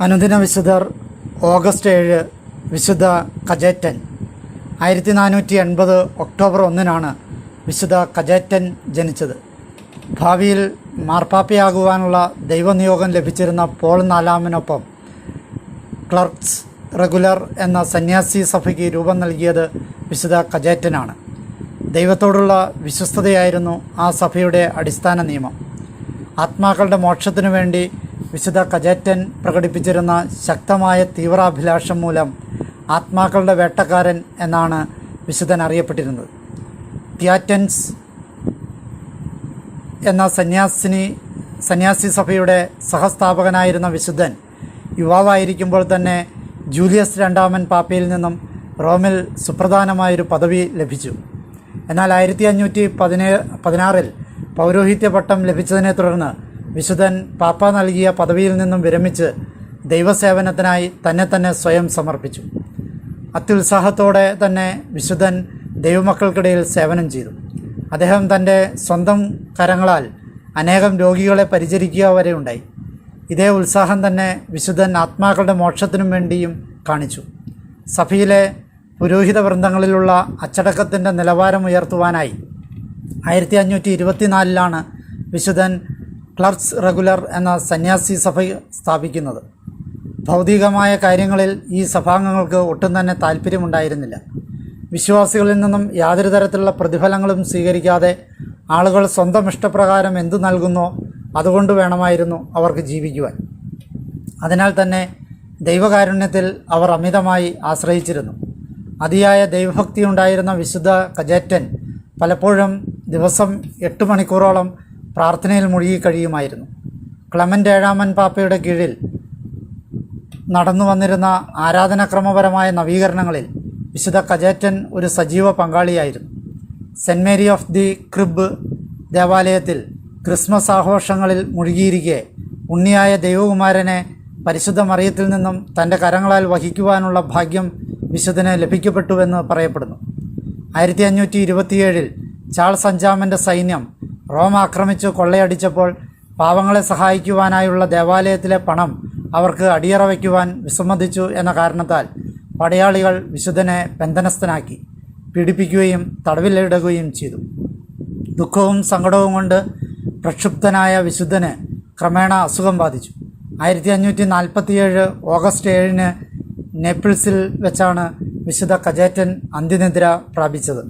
അനുദിന വിശുദ്ധർ ഓഗസ്റ്റ് 7 വിശുദ്ധ കജേറ്റൻ. 1480 ഒക്ടോബർ 1 വിശുദ്ധ കജേറ്റൻ ജനിച്ചത്. ഭാവിയിൽ മാർപ്പാപ്പയാകുവാനുള്ള ദൈവനിയോഗം ലഭിച്ചിരുന്ന പോൾ നാലാമനൊപ്പം ക്ലർക്സ് റെഗുലർ എന്ന സന്യാസി സഭയ്ക്ക് രൂപം നൽകിയത് വിശുദ്ധ കജേറ്റനാണ്. ദൈവത്തോടുള്ള വിശ്വസ്തതയായിരുന്നു ആ സഭയുടെ അടിസ്ഥാന നിയമം. ആത്മാക്കളുടെ മോക്ഷത്തിനു വേണ്ടി വിശുദ്ധ കജേറ്റൻ പ്രകടിപ്പിച്ചിരുന്ന ശക്തമായ തീവ്രാഭിലാഷം മൂലം ആത്മാക്കളുടെ വേട്ടക്കാരൻ എന്നാണ് വിശുദ്ധൻ അറിയപ്പെട്ടിരുന്നത്. തിയാറ്റൻസ് എന്ന സന്യാസി സഭയുടെ സഹസ്ഥാപകനായിരുന്ന വിശുദ്ധൻ യുവാവായിരിക്കുമ്പോൾ തന്നെ ജൂലിയസ് രണ്ടാമൻ പാപ്പയിൽ നിന്നും റോമിൽ സുപ്രധാനമായൊരു പദവി ലഭിച്ചു. എന്നാൽ 1516 പൗരോഹിത്യ പട്ടം ലഭിച്ചതിനെ തുടർന്ന് വിശുദ്ധൻ പാപ്പ നൽകിയ പദവിയിൽ നിന്നും വിരമിച്ച് ദൈവസേവനത്തിനായി തന്നെ സ്വയം സമർപ്പിച്ചു. അത്യുത്സാഹത്തോടെ തന്നെ വിശുദ്ധൻ ദൈവമക്കൾക്കിടയിൽ സേവനം ചെയ്തു. അദ്ദേഹം തൻ്റെ സ്വന്തം കരങ്ങളാൽ അനേകം രോഗികളെ പരിചരിക്കുക വരെ ഉണ്ടായി. ഇതേ ഉത്സാഹം തന്നെ വിശുദ്ധൻ ആത്മാക്കളുടെ മോക്ഷത്തിനും വേണ്ടിയും കാണിച്ചു. സഭയിലെ പുരോഹിത വൃന്ദങ്ങളിലുള്ള അച്ചടക്കത്തിൻ്റെ നിലവാരം ഉയർത്തുവാനായി 1524 വിശുദ്ധൻ ക്ലർക്സ് റെഗുലർ എന്ന സന്യാസി സഭ സ്ഥാപിക്കുന്നത്. ഭൗതികമായ കാര്യങ്ങളിൽ ഈ സഭാംഗങ്ങൾക്ക് ഒട്ടും തന്നെ താല്പര്യമുണ്ടായിരുന്നില്ല. വിശ്വാസികളിൽ നിന്നും യാതൊരു തരത്തിലുള്ള പ്രതിഫലങ്ങളും സ്വീകരിക്കാതെ ആളുകൾ സ്വന്തം ഇഷ്ടപ്രകാരം എന്തു നൽകുന്നോ അതുകൊണ്ട് വേണമായിരുന്നു അവർക്ക് ജീവിക്കുവാൻ. അതിനാൽ തന്നെ ദൈവകാരുണ്യത്തിൽ അവർ അമിതമായി ആശ്രയിച്ചിരുന്നു. അതിയായ ദൈവഭക്തി ഉണ്ടായിരുന്ന വിശുദ്ധ കജേറ്റൻ പലപ്പോഴും ദിവസം 8 മണിക്കൂറോളം പ്രാർത്ഥനയിൽ മുഴുകി കഴിയുമായിരുന്നു. ക്ലെമൻ്റ് 7 പാപ്പയുടെ കീഴിൽ നടന്നു വന്നിരുന്ന ആരാധനാക്രമപരമായ നവീകരണങ്ങളിൽ വിശുദ്ധ കജേറ്റൻ ഒരു സജീവ പങ്കാളിയായിരുന്നു. Saint Mary of the Crib ദേവാലയത്തിൽ ക്രിസ്മസ് ആഘോഷങ്ങളിൽ മുഴുകിയിരിക്കെ ഉണ്ണിയായ ദൈവകുമാരനെ പരിശുദ്ധ മറിയത്തിൽ നിന്നും തൻ്റെ കരങ്ങളാൽ വഹിക്കുവാനുള്ള ഭാഗ്യം വിശുദ്ധന് ലഭിക്കപ്പെട്ടുവെന്ന് പറയപ്പെടുന്നു. 1527 ചാൾസ് അഞ്ചാമൻ്റെ സൈന്യം റോം ആക്രമിച്ച് കൊള്ളയടിച്ചപ്പോൾ പാവങ്ങളെ സഹായിക്കുവാനായുള്ള ദേവാലയത്തിലെ പണം അവർക്ക് അടിയറ വയ്ക്കുവാൻ വിസമ്മതിച്ചു എന്ന കാരണത്താൽ പടയാളികൾ വിശുദ്ധനെ ബന്ധനസ്ഥനാക്കി പീഡിപ്പിക്കുകയും തടവിലിടുകയും ചെയ്തു. ദുഃഖവും സങ്കടവും കൊണ്ട് പ്രക്ഷുബ്ധനായ വിശുദ്ധന് ക്രമേണ അസുഖം ബാധിച്ചു. 1547 ഓഗസ്റ്റ് 7 നേപ്പിൾസിൽ വെച്ചാണ് വിശുദ്ധ കജേറ്റൻ അന്ത്യനിദ്ര പ്രാപിച്ചത്.